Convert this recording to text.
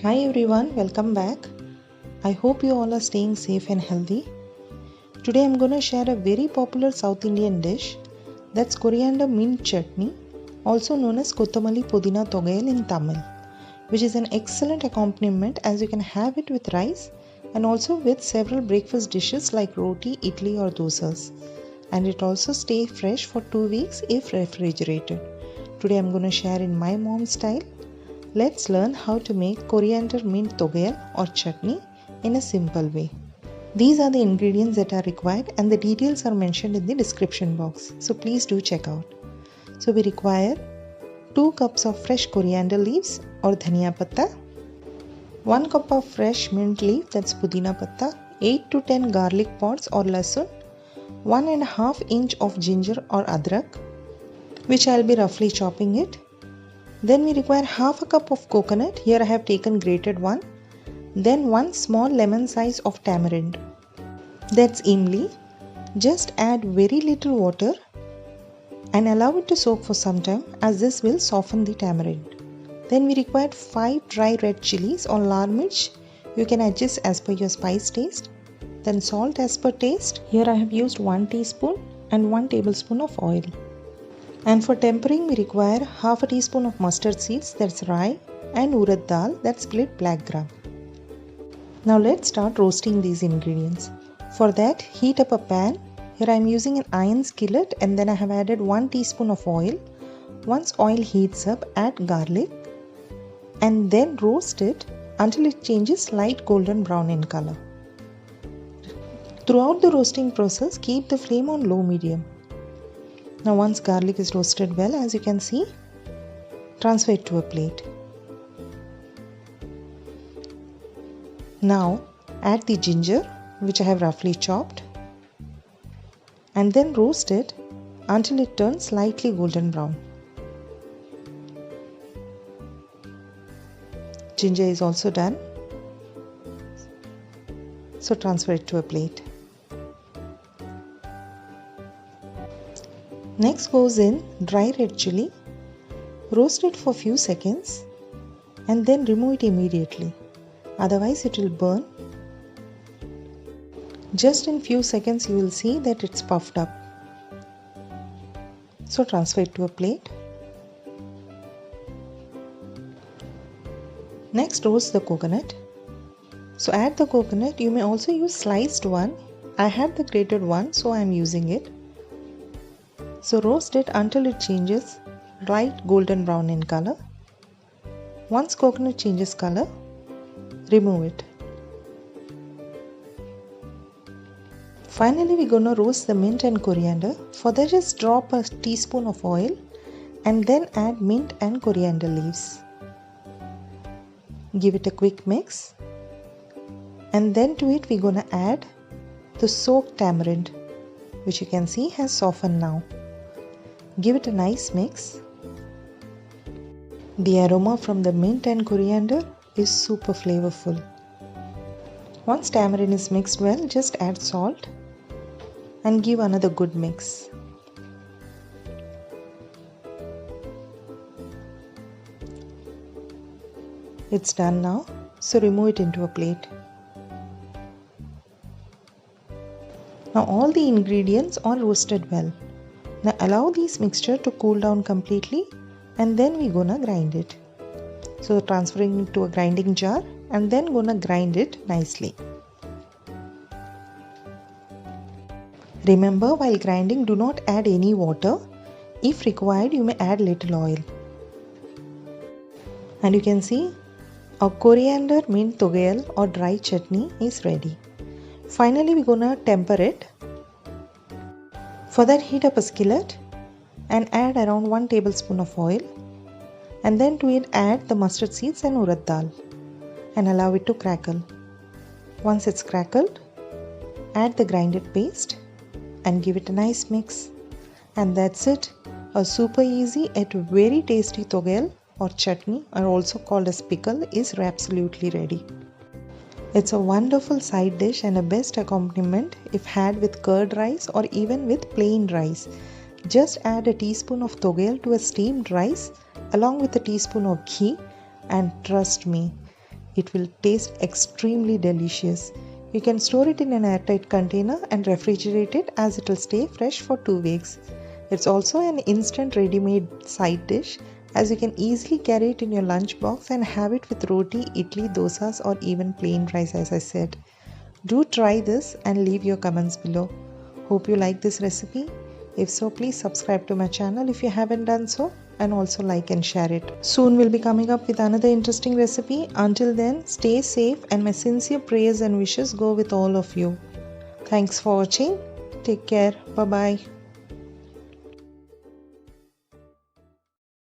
Hi everyone, welcome back. I hope you all are staying safe and healthy. Today I'm going to share a very popular South Indian dish, that's coriander mint chutney, also known as Kothamali Pudina Thogayal in Tamil, which is an excellent accompaniment as you can have it with rice and also with several breakfast dishes like roti, idli or dosas. And it also stays fresh for 2 weeks if refrigerated. Today I'm going to share in my mom's style. Let's learn how to make coriander mint thogayal or chutney in a simple way. These are the ingredients that are required and the details are mentioned in the description box. So please do check out. So we require 2 cups of fresh coriander leaves or dhaniya patta, 1 cup of fresh mint leaf, that's pudina patta, 8 to 10 garlic pods or lehsun, 1.5 inch of ginger or adrak, which I'll be roughly chopping it. Then we require half a cup of coconut, here I have taken grated one. Then 1 small lemon size of tamarind, that's imli. Just add very little water and allow it to soak for some time as this will soften the tamarind. Then we require 5 dry red chilies or lal mirch. You can adjust as per your spice taste. Then salt as per taste. Here I have used 1 teaspoon and 1 tablespoon of oil. And for tempering we require half a teaspoon of mustard seeds, that's rye, and urad dal, that's split black gram. Now let's start roasting these ingredients. For that, heat up a pan. Here I am using an iron skillet and then I have added 1 teaspoon of oil. Once oil heats up, add garlic and then roast it until it changes light golden brown in color. Throughout the roasting process, keep the flame on low medium. Now once garlic is roasted well, as you can see, transfer it to a plate. Now add the ginger, which I have roughly chopped, and then roast it until it turns slightly golden brown. Ginger is also done, so transfer it to a plate. Next goes in dry red chili. Roast it for few seconds and then remove it immediately, otherwise it will burn. Just in few seconds you will see that it's puffed up. So transfer it to a plate. Next roast the coconut. So add the coconut. You may also use sliced one. I had the grated one, so I am using it. So roast it until it changes light golden brown in color. Once coconut changes color, remove it. Finally, we're gonna roast the mint and coriander. For that, just drop a teaspoon of oil and then add mint and coriander leaves. Give it a quick mix. And then to it, we're gonna add the soaked tamarind, which you can see has softened now. Give it a nice mix. The aroma from the mint and coriander is super flavorful. Once tamarind is mixed well, just add salt and give another good mix. It's done now, so remove it into a plate. Now all the ingredients are roasted well. Now allow this mixture to cool down completely and then we're gonna grind it. So transferring it to a grinding jar and then gonna grind it nicely. Remember, while grinding, do not add any water. If required, you may add little oil. And you can see our coriander mint thogayal or dry chutney is ready. Finally, we're gonna temper it. For that, heat up a skillet and add around 1 tablespoon of oil and then to it add the mustard seeds and urad dal and allow it to crackle. Once it's crackled, add the grinded paste and give it a nice mix. And that's it. A super easy yet very tasty thogayal or chutney, or also called as pickle, is absolutely ready. It's a wonderful side dish and a best accompaniment if had with curd rice or even with plain rice. Just add a teaspoon of thogayal to a steamed rice along with a teaspoon of ghee and trust me, It will taste extremely delicious. You can store it in an airtight container and refrigerate it as it will stay fresh for 2 weeks. It's also an instant ready-made side dish as you can easily carry it in your lunch box and have it with roti, idli, dosas or even plain rice as I said. Do try this and leave your comments below. Hope you like this recipe. If so, please subscribe to my channel if you haven't done so, and also like and share it. Soon we'll be coming up with another interesting recipe. Until then, stay safe and my sincere prayers and wishes go with all of you. Thanks for watching. Take care. Bye bye.